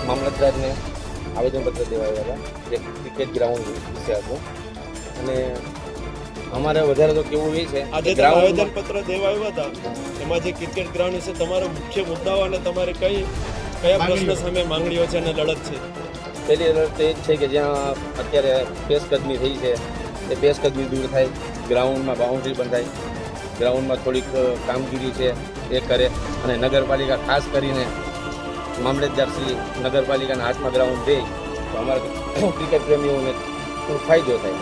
મામલતદારને આવેદનપત્ર દેવા આવ્યા હતા જે ક્રિકેટ ગ્રાઉન્ડ વિશે હતું અને અમારે વધારે તો કેવું એ છે આજે આવેદનપત્ર દેવા આવ્યા હતા એમાં જે ક્રિકેટ ગ્રાઉન્ડ વિશે તમારો મુખ્ય મુદ્દાઓ અને તમારે કયા પ્રશ્ન સામે માંગણીઓ છે અને લડત છે? પહેલી લડત એ જ છે કે જ્યાં અત્યારે પેશકદમી થઈ છે એ પેશકદમી દૂર થાય, ગ્રાઉન્ડમાં બાઉન્ડ્રી બંધાય, ગ્રાઉન્ડમાં થોડીક કામગીરી છે એ કરે અને નગરપાલિકા ખાસ કરીને મામલતદાર શ્રી નગરપાલિકાના હાથમાં ગ્રાઉન્ડ દે તો અમારા ક્રિકેટ પ્રેમીઓને ખૂબ ફાયદો થાય.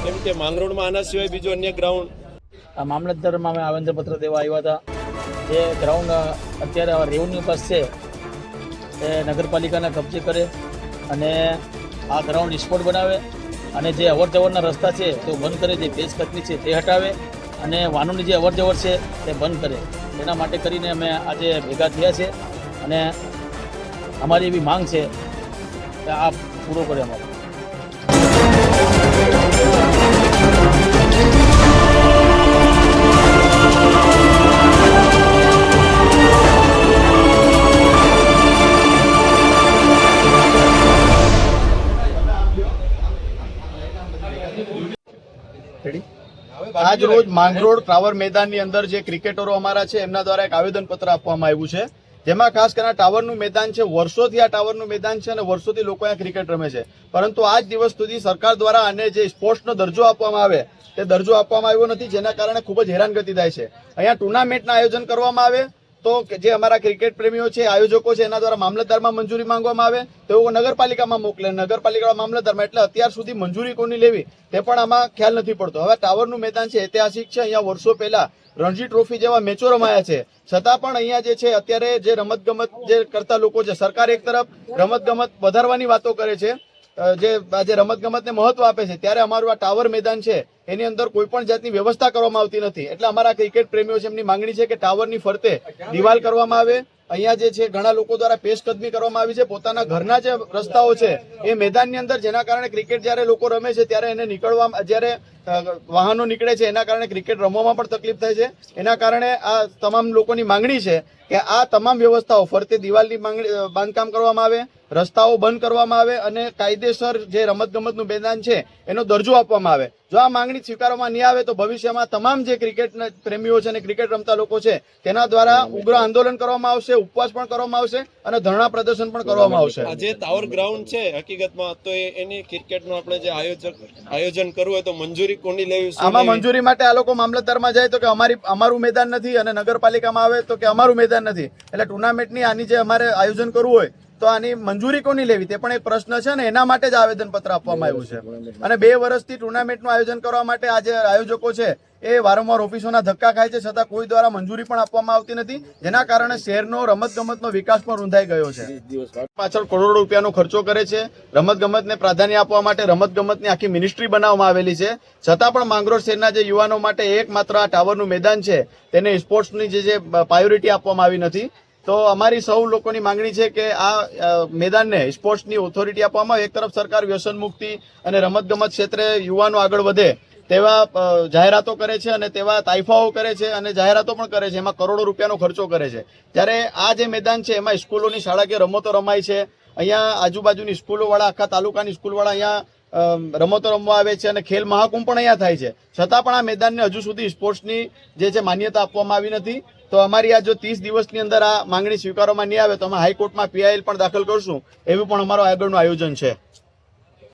કેમ કે માંગરોળમાં આના સિવાય બીજું અન્ય ગ્રાઉન્ડ આ મામલતદારમાં અમે આવેદનપત્ર દેવા આવ્યા હતા. જે ગ્રાઉન્ડ અત્યારે રેવન્યુ પાસ છે એ નગરપાલિકાના કબજે કરે અને આ ગ્રાઉન્ડ સ્પોટ બનાવે અને જે અવરજવરના રસ્તા છે તો બંધ કરે, જે પેશકદમી છે તે હટાવે અને વાહનોની જે અવરજવર છે તે બંધ કરે. એના માટે કરીને અમે આજે ભેગા થયા છે અને અમારી એવી માંગ છે કે આ પૂરો કરે અમારો. આજ રોજ માંગરોળ ટાવર મેદાનની અંદર જે ક્રિકેટરો અમારા છે એમના દ્વારા એક આવેદનપત્ર આપવામાં આવ્યું છે, જેમાં ખાસ કરીને ટાવરનું મેદાન છે. વર્ષોથી આ ટાવરનું મેદાન છે અને વર્ષોથી લોકો અહીંયા ક્રિકેટ રમે છે, પરંતુ આજ દિવસ સુધી સરકાર દ્વારા આને જે સ્પોર્ટ્સનો દરજ્જો આપવામાં આવે તે દરજ્જો આપવામાં આવ્યો નથી, જેના કારણે ખૂબ જ હેરાનગતિ થાય છે. અહીંયા ટુર્નામેન્ટના આયોજન કરવામાં આવે તો જે અમારા ક્રિકેટ પ્રેમીઓ છે, આયોજકો છે, એના દ્વારા મામલતદારમાં મંજૂરી માંગવામાં આવે તેઓ નગરપાલિકામાં મોકલે, નગરપાલિકા મામલતદારમાં, એટલે અત્યાર સુધી મંજૂરી કોની લેવી તે પણ આમાં ખ્યાલ નથી પડતો. હવે ટાવરનું મેદાન છે ઐતિહાસિક છે, અહીંયા વર્ષો પહેલા રણજી ટ્રોફી જેવા મેચો રમાયા છે, છતાં પણ અહીંયા જે છે અત્યારે જે રમતગમત જે કરતા લોકો છે, સરકાર એક તરફ રમતગમત વધારવાની વાતો કરે છે, જે આજે રમતગમતને મહત્વ આપે છે, ત્યારે અમારું આ ટાવર મેદાન છે એની અંદર કોઈ પણ જાતની વ્યવસ્થા કરવામાં આવતી નથી. એટલે અમારા ક્રિકેટ પ્રેમીઓ છે એમની માંગણી છે કે ટાવરની ફરતે દિવાલ કરવામાં આવે. અહીંયા જે છે ઘણા લોકો દ્વારા પેશકદમી કરવામાં આવી છે, પોતાના ઘરના જે રસ્તાઓ છે એ મેદાનની અંદર, જેના કારણે ક્રિકેટ જ્યારે લોકો રમે છે ત્યારે એને નીકળવા, જ્યારે વાહનો નીકળે છે એના કારણે ક્રિકેટ રમવામાં પણ તકલીફ થાય છે. એના કારણે આ તમામ લોકોની માંગણી છે કે આ તમામ વ્યવસ્થાઓ ફરતે દિવાલની બાંધકામ કરવામાં આવે, રસ્તાઓ બંધ કરવામાં આવે અને કાયદેસર જે રમતગમતનું મેદાન છે એનો દરજ્જો આપવામાં આવે. જો આ માંગણી સ્વીકારવામાં નહીં આવે તો ભવિષ્યમાં તમામ જે ક્રિકેટ પ્રેમીઓ છે અને ક્રિકેટ રમતા લોકો છે તેના દ્વારા ઉગ્ર આંદોલન કરવામાં આવશે, ઉપવાસ પણ કરવામાં આવશે અને ધરણા પ્રદર્શન પણ કરવામાં આવશે. આ જે ટાવર ગ્રાઉન્ડ છે હકીકતમાં તો એની ક્રિકેટનું આપણે જે આયોજન કરવું હોય તો મંજૂરી કોની લેવી? આમાં મંજૂરી માટે આ લોકો મામલતદારમાં જાય તો કે અમારું મેદાન નથી અને નગરપાલિકામાં આવે તો કે અમારું મેદાન નથી. એટલે ટુર્નામેન્ટની આની જે અમારે આયોજન કરવું હોય તો આની મંજૂરી કોની લેવી તે પણ એક પ્રશ્ન છે ને એના માટે જ આવેદનપત્ર આપવામાં આવ્યું છે. અને 2 વર્ષથી ટુર્નામેન્ટનું આયોજન કરવા માટે આ જે આયોજકો છે એ વારંવાર ઓફિસોના ધક્કા ખાય છે, છતાં કોઈ દ્વારા મંજૂરી પણ આપવામાં આવતી નથી, જેના કારણે શહેરનો રમતગમતનો વિકાસ પણ રૂંધાઈ ગયો છે. પાછળ કરોડો રૂપિયાનો ખર્ચો કરે છે, રમતગમતને પ્રાધાન્ય આપવા માટે રમતગમતની આખી મિનિસ્ટ્રી બનાવવામાં આવેલી છે, છતાં પણ માંગરોળ શહેરના જે યુવાનો માટે એકમાત્ર આ ટાવરનું મેદાન છે તેને સ્પોર્ટ્સની જે પ્રાયોરિટી આપવામાં આવી નથી. તો અમારી સૌ લોકોની માંગણી છે કે આ મેદાનને સ્પોર્ટ્સની ઓથોરિટી આપવામાં આવે. એક તરફ સરકાર વ્યસન મુક્તિ અને રમતગમત ક્ષેત્રે યુવાનો આગળ વધે તેવા જાહેરાતો કરે છે અને તેવા તાઇફાઓ કરે છે અને જાહેરાતો પણ કરે છે, એમાં કરોડો રૂપિયાનો ખર્ચો કરે છે. ત્યારે આ જે મેદાન છે એમાં સ્કૂલોની શાળાકીય રમતો રમાય છે, અહીંયા આજુબાજુની સ્કૂલોવાળા, આખા તાલુકાની સ્કૂલવાળા અહીંયા રમતો રમવા આવે છે અને ખેલ મહાકુંભ પણ અહીંયા થાય છે, છતાં પણ આ મેદાનને હજુ સુધી સ્પોર્ટ્સની જે છે માન્યતા આપવામાં આવી નથી. તો અમારી આ જો 30 દિવસની અંદર આ માંગણી સ્વીકારવામાં નહીં આવે તો અમે હાઈકોર્ટમાં PIL પણ દાખલ કરશું, એવું પણ અમારું આગળનું આયોજન છે.